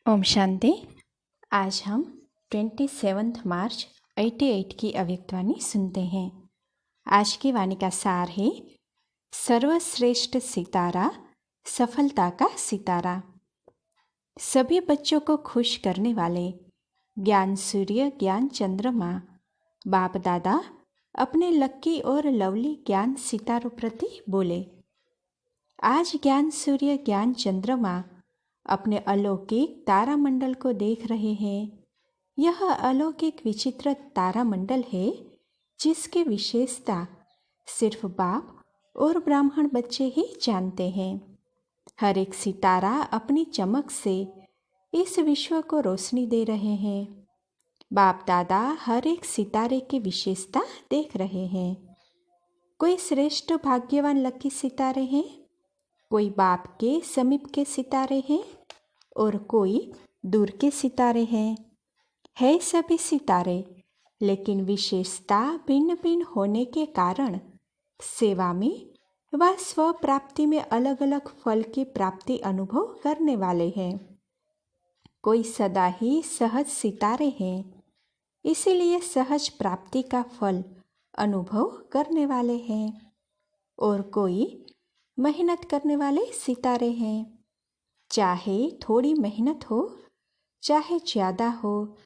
ओम शांति। आज हम 27 मार्च 88 की अव्यक्तवाणी सुनते हैं। आज की वाणी का सार है, सर्वश्रेष्ठ सितारा, सफलता का सितारा। सभी बच्चों को खुश करने वाले ज्ञान सूर्य, ज्ञान चंद्रमा, बाप दादा अपने लक्की और लवली ज्ञान सितारों प्रति बोले। आज ज्ञान सूर्य, ज्ञान चंद्रमा अपने अलौकिक तारामंडल को देख रहे हैं। यह अलौकिक विचित्र तारामंडल है जिसकी विशेषता सिर्फ बाप और ब्राह्मण बच्चे ही जानते हैं। हर एक सितारा अपनी चमक से इस विश्व को रोशनी दे रहे हैं। बाप दादा हर एक सितारे की विशेषता देख रहे हैं। कोई श्रेष्ठ भाग्यवान लकी सितारे हैं, कोई बाप के समीप के सितारे हैं और कोई दूर के सितारे हैं। है सभी सितारे, लेकिन विशेषता भिन्न भिन्न होने के कारण सेवा में व स्व प्राप्ति में अलग अलग फल की प्राप्ति अनुभव करने वाले हैं। कोई सदा ही सहज सितारे हैं, इसीलिए सहज प्राप्ति का फल अनुभव करने वाले हैं। और कोई मेहनत करने वाले सितारे हैं। चाहे थोड़ी मेहनत हो, चाहे ज़्यादा हो,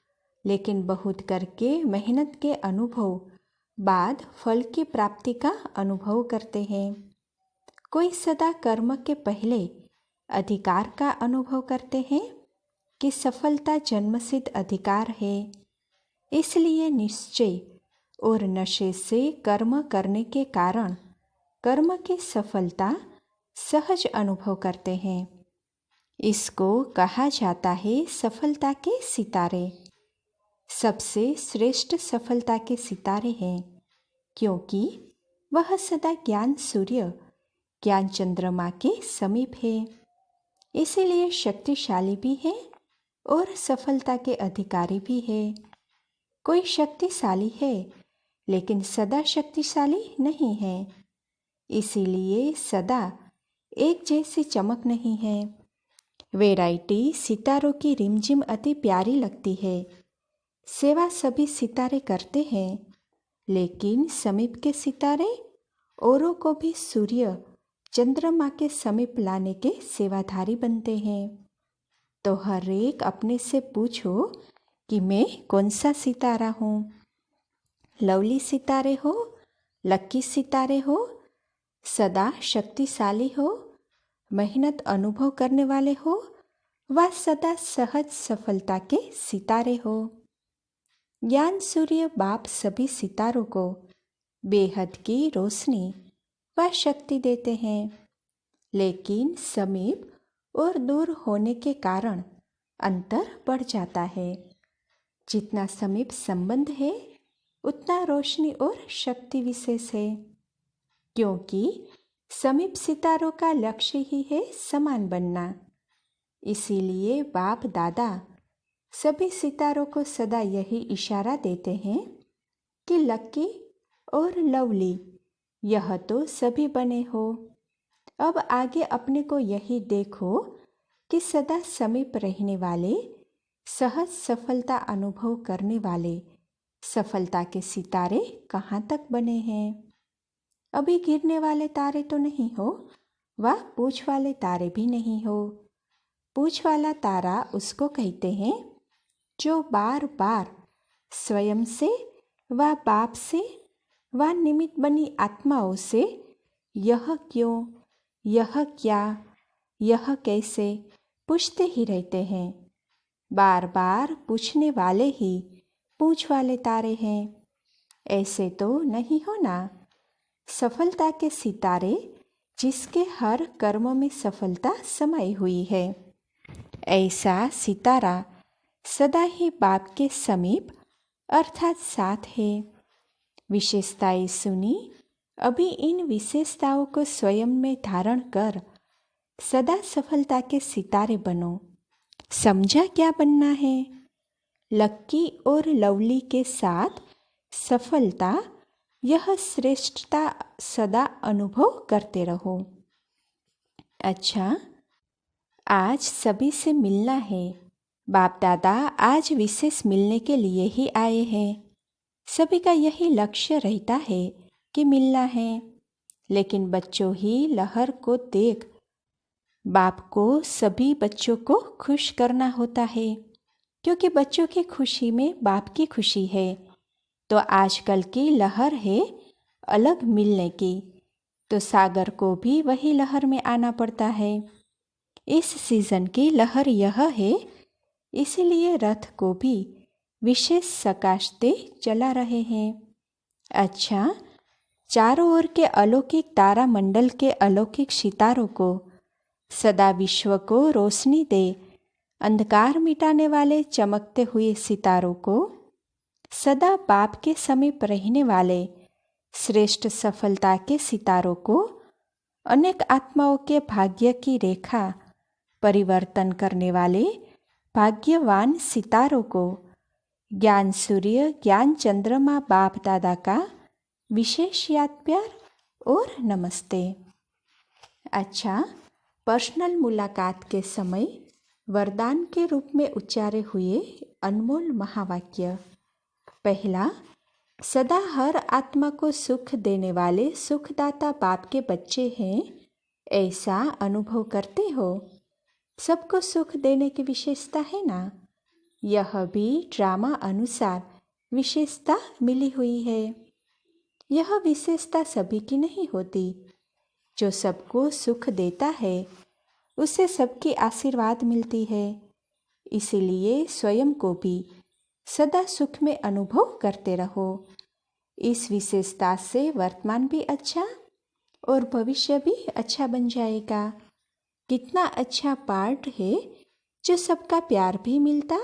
लेकिन बहुत करके मेहनत के अनुभव बाद फल की प्राप्ति का अनुभव करते हैं। कोई सदा कर्म के पहले अधिकार का अनुभव करते हैं कि सफलता जन्मसिद्ध अधिकार है, इसलिए निश्चय और नशे से कर्म करने के कारण कर्म की सफलता सहज अनुभव करते हैं। इसको कहा जाता है सफलता के सितारे। सबसे श्रेष्ठ सफलता के सितारे हैं, क्योंकि वह सदा ज्ञान सूर्य, ज्ञान चंद्रमा के समीप है। इसीलिए शक्तिशाली भी है और सफलता के अधिकारी भी है। कोई शक्तिशाली है लेकिन सदा शक्तिशाली नहीं है, इसीलिए सदा एक जैसी चमक नहीं है। वैरायटी सितारों की रिमझिम अति प्यारी लगती है। सेवा सभी सितारे करते हैं, लेकिन समीप के सितारे औरों को भी सूर्य चंद्रमा के समीप लाने के सेवाधारी बनते हैं। तो हर एक अपने से पूछो कि मैं कौन सा सितारा हूँ। लवली सितारे हो, लक्की सितारे हो, सदा शक्तिशाली हो, मेहनत अनुभव करने वाले हो, व सदा सहज सफलता के सितारे हो। ज्ञान सूर्य बाप सभी सितारों को बेहद की रोशनी व शक्ति देते हैं, लेकिन समीप और दूर होने के कारण अंतर बढ़ जाता है। जितना समीप संबंध है उतना रोशनी और शक्ति विशेष है, क्योंकि समीप सितारों का लक्ष्य ही है समान बनना। इसीलिए बाप दादा सभी सितारों को सदा यही इशारा देते हैं कि लकी और लवली यह तो सभी बने हो। अब आगे अपने को यही देखो कि सदा समीप रहने वाले, सहज सफलता अनुभव करने वाले सफलता के सितारे कहाँ तक बने हैं। अभी गिरने वाले तारे तो नहीं हो, व पूछ वाले तारे भी नहीं हो। पूछ वाला तारा उसको कहते हैं जो बार बार स्वयं से व बाप से व निमित्त बनी आत्माओं से यह क्यों, यह क्या, यह कैसे पूछते ही रहते हैं। बार बार पूछने वाले ही पूछ वाले तारे हैं। ऐसे तो नहीं हो ना। सफलता के सितारे जिसके हर कर्म में सफलता समाई हुई है, ऐसा सितारा सदा ही बाप के समीप अर्थात साथ है। विशेषताएं सुनी, अभी इन विशेषताओं को स्वयं में धारण कर सदा सफलता के सितारे बनो। समझा क्या बनना है? लक्की और लवली के साथ सफलता, यह श्रेष्ठता सदा अनुभव करते रहो। अच्छा, आज सभी से मिलना है, बाप दादा आज विशेष मिलने के लिए ही आए हैं। सभी का यही लक्ष्य रहता है कि मिलना है, लेकिन बच्चों ही लहर को देख बाप को सभी बच्चों को खुश करना होता है, क्योंकि बच्चों की खुशी में बाप की खुशी है। तो आजकल की लहर है अलग मिलने की, तो सागर को भी वही लहर में आना पड़ता है। इस सीजन की लहर यह है, इसीलिए रथ को भी विशेष सकाशते चला रहे हैं। अच्छा, चारों ओर के अलौकिक तारा मंडल के अलौकिक सितारों को सदा विश्व को रोशनी दे, अंधकार मिटाने वाले चमकते हुए सितारों को सदा बाप के समीप रहने वाले श्रेष्ठ सफलता के सितारों को, अनेक आत्माओं के भाग्य की रेखा परिवर्तन करने वाले भाग्यवान सितारों को, ज्ञान सूर्य ज्ञान चंद्रमा बाप दादा का विशेष याद प्यार और नमस्ते। अच्छा, पर्सनल मुलाकात के समय वरदान के रूप में उच्चारे हुए अनमोल महावाक्य। पहला, सदा हर आत्मा को सुख देने वाले सुखदाता बाप के बच्चे हैं, ऐसा अनुभव करते हो। सबको सुख देने की विशेषता है ना, यह भी ड्रामा अनुसार विशेषता मिली हुई है। यह विशेषता सभी की नहीं होती। जो सबको सुख देता है उसे सबकी आशीर्वाद मिलती है, इसीलिए स्वयं को भी सदा सुख में अनुभव करते रहो। इस विशेषता से वर्तमान भी अच्छा और भविष्य भी अच्छा बन जाएगा। कितना अच्छा पार्ट है जो सबका प्यार भी मिलता,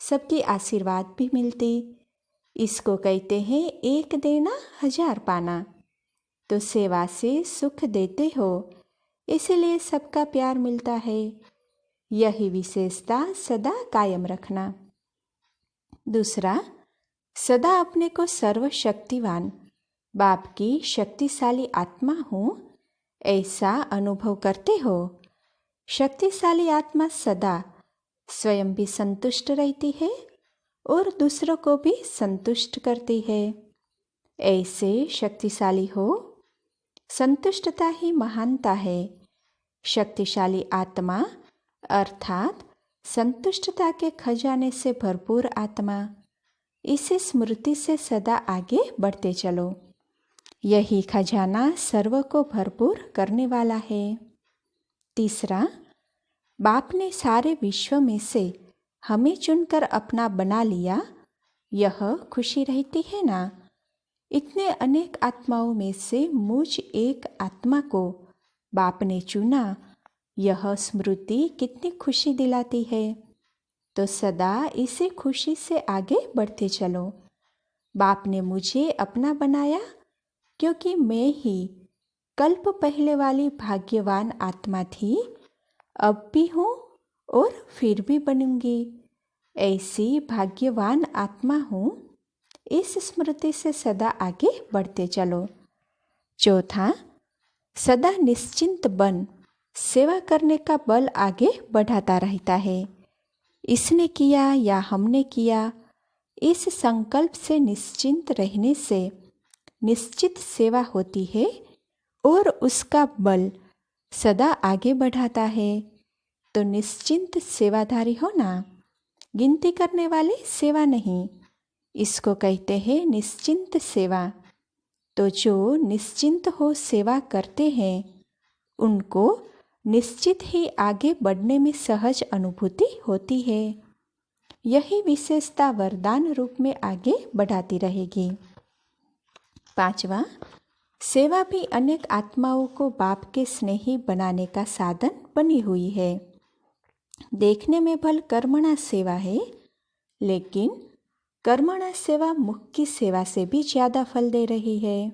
सबकी आशीर्वाद भी मिलती। इसको कहते हैं एक देना हजार पाना। तो सेवा से सुख देते हो, इसलिए सबका प्यार मिलता है। यही विशेषता सदा कायम रखना। दूसरा, सदा अपने को सर्वशक्तिवान बाप की शक्तिशाली आत्मा हूँ ऐसा अनुभव करते हो। शक्तिशाली आत्मा सदा स्वयं भी संतुष्ट रहती है और दूसरों को भी संतुष्ट करती है। ऐसे शक्तिशाली हो। संतुष्टता ही महानता है। शक्तिशाली आत्मा अर्थात संतुष्टता के खजाने से भरपूर आत्मा, इसी स्मृति से सदा आगे बढ़ते चलो। यही खजाना सर्व को भरपूर करने वाला है। तीसरा, बाप ने सारे विश्व में से हमें चुनकर अपना बना लिया, यह खुशी रहती है ना। इतने अनेक आत्माओं में से मुझ एक आत्मा को बाप ने चुना, यह स्मृति कितनी खुशी दिलाती है। तो सदा इसी खुशी से आगे बढ़ते चलो। बाप ने मुझे अपना बनाया क्योंकि मैं ही कल्प पहले वाली भाग्यवान आत्मा थी, अब भी हूँ और फिर भी बनूंगी। ऐसी भाग्यवान आत्मा हूँ। इस स्मृति से सदा आगे बढ़ते चलो। चौथा, सदा निश्चिंत बन सेवा करने का बल आगे बढ़ाता रहता है। इसने किया या हमने किया, इस संकल्प से निश्चिंत रहने से निश्चित सेवा होती है और उसका बल सदा आगे बढ़ाता है। तो निश्चिंत सेवाधारी हो ना, गिनती करने वाले सेवा नहीं। इसको कहते हैं निश्चिंत सेवा। तो जो निश्चिंत हो सेवा करते हैं उनको निश्चित ही आगे बढ़ने में सहज अनुभूति होती है। यही विशेषता वरदान रूप में आगे बढ़ाती रहेगी। पांचवा, सेवा भी अनेक आत्माओं को बाप के स्नेही बनाने का साधन बनी हुई है। देखने में भल कर्मणा सेवा है, लेकिन कर्मणा सेवा मुख की सेवा से भी ज़्यादा फल दे रही है।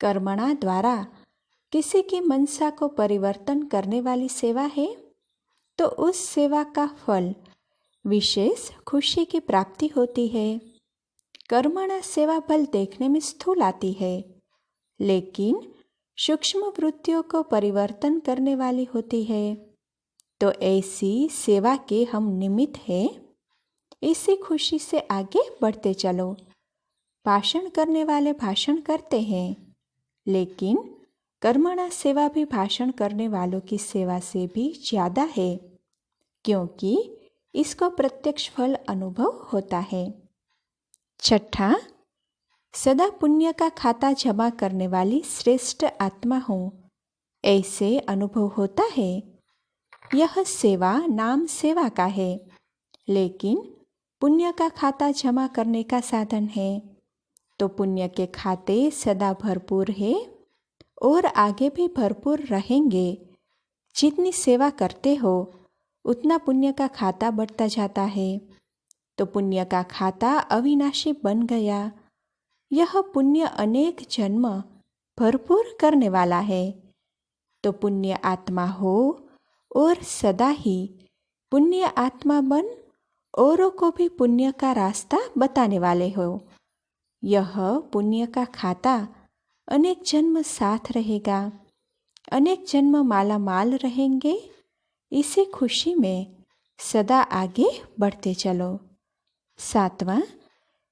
कर्मणा द्वारा किसी की मनसा को परिवर्तन करने वाली सेवा है, तो उस सेवा का फल विशेष खुशी की प्राप्ति होती है। कर्मणा सेवा फल देखने में स्थूल आती है, लेकिन सूक्ष्म वृत्तियों को परिवर्तन करने वाली होती है। तो ऐसी सेवा के हम निमित्त हैं। इसी खुशी से आगे बढ़ते चलो। भाषण करने वाले भाषण करते हैं, लेकिन कर्मणा सेवा भी भाषण करने वालों की सेवा से भी ज़्यादा है, क्योंकि इसको प्रत्यक्ष फल अनुभव होता है। छठा, सदा पुण्य का खाता जमा करने वाली श्रेष्ठ आत्मा हूँ, ऐसे अनुभव होता है। यह सेवा नाम सेवा का है, लेकिन पुण्य का खाता जमा करने का साधन है। तो पुण्य के खाते सदा भरपूर है और आगे भी भरपूर रहेंगे। जितनी सेवा करते हो उतना पुण्य का खाता बढ़ता जाता है। तो पुण्य का खाता अविनाशी बन गया। यह पुण्य अनेक जन्म भरपूर करने वाला है। तो पुण्य आत्मा हो और सदा ही पुण्य आत्मा बन औरों को भी पुण्य का रास्ता बताने वाले हो। यह पुण्य का खाता अनेक जन्म साथ रहेगा। अनेक जन्म माला माल रहेंगे। इसी खुशी में सदा आगे बढ़ते चलो। सातवां,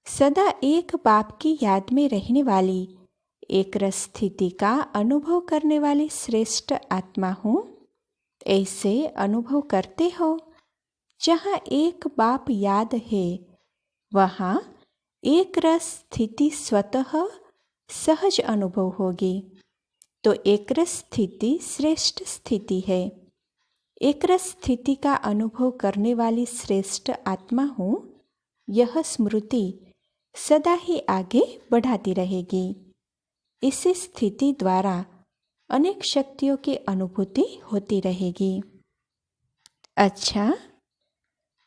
सदा एक बाप की याद में रहने वाली एक रस स्थिति का अनुभव करने वाली श्रेष्ठ आत्मा हूँ, ऐसे अनुभव करते हो। जहाँ एक बाप याद है, वहाँ एक रस स्थिति स्वतः सहज अनुभव होगी। तो एक रस स्थिति श्रेष्ठ स्थिति है। एक रस स्थिति का अनुभव करने वाली श्रेष्ठ आत्मा हूँ, यह स्मृति सदा ही आगे बढ़ाती रहेगी। इसी स्थिति द्वारा अनेक शक्तियों की अनुभूति होती रहेगी। अच्छा,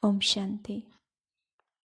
ओम शांति।